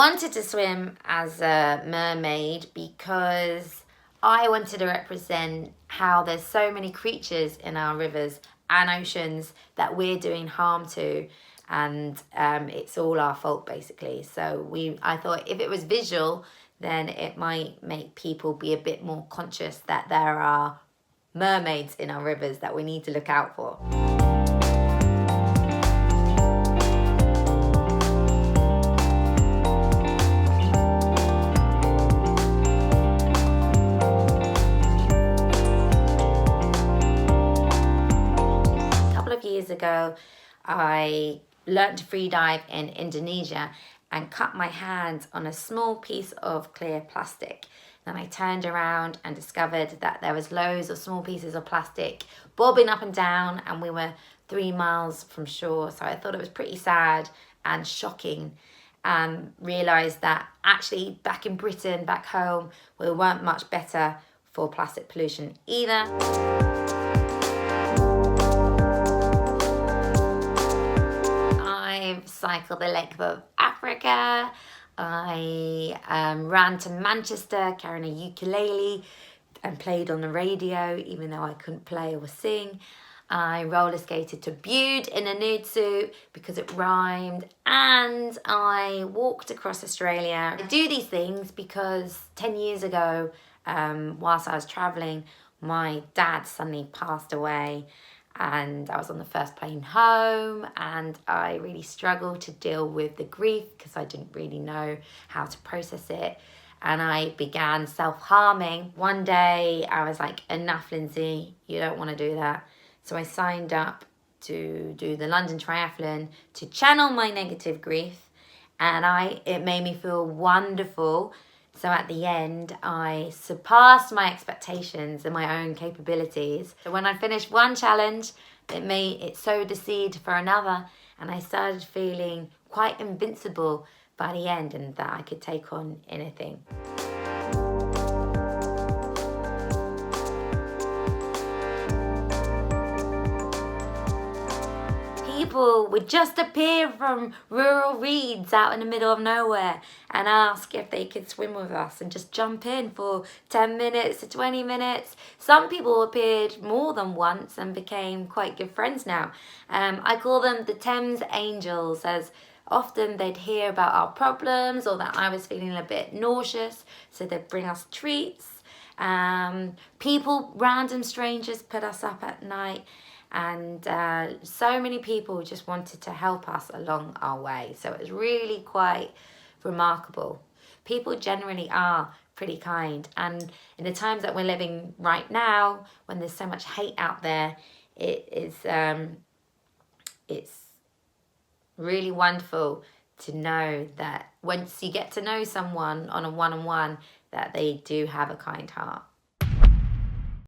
wanted to swim as a mermaid because I wanted to represent how there's so many creatures in our rivers and oceans that we're doing harm to, and it's all our fault basically. So I thought if it was visual, then it might make people be a bit more conscious that there are mermaids in our rivers that we need to look out for. Years ago, I learned to free dive in Indonesia and cut my hand on a small piece of clear plastic. Then I turned around and discovered that there was loads of small pieces of plastic bobbing up and down, and we were 3 miles from shore. So I thought it was pretty sad and shocking, and realised that actually back in Britain, back home, we weren't much better for plastic pollution either. Cycled the length of Africa. I ran to Manchester carrying a ukulele and played on the radio even though I couldn't play or sing. I roller skated to Bude in a nude suit because it rhymed, and I walked across Australia. I do these things because 10 years ago, whilst I was travelling, my dad suddenly passed away. And I was on the first plane home, and I really struggled to deal with the grief because I didn't really know how to process it. And I began self-harming. One day I was like, enough, Lindsay, you don't want to do that. So I signed up to do the London Triathlon to channel my negative grief, and it made me feel wonderful. So at the end, I surpassed my expectations and my own capabilities. So when I finished one challenge, it sowed the seed for another, and I started feeling quite invincible by the end, and that I could take on anything. People would just appear from rural reeds out in the middle of nowhere and ask if they could swim with us and just jump in for 10 minutes to 20 minutes. Some people appeared more than once and became quite good friends now. I call them the Thames Angels, as often they'd hear about our problems or that I was feeling a bit nauseous, so they'd bring us treats. Random strangers put us up at night. And so many people just wanted to help us along our way. So it was really quite remarkable. People generally are pretty kind. And in the times that we're living right now, when there's so much hate out there, it's really wonderful to know that once you get to know someone on a one-on-one, that they do have a kind heart.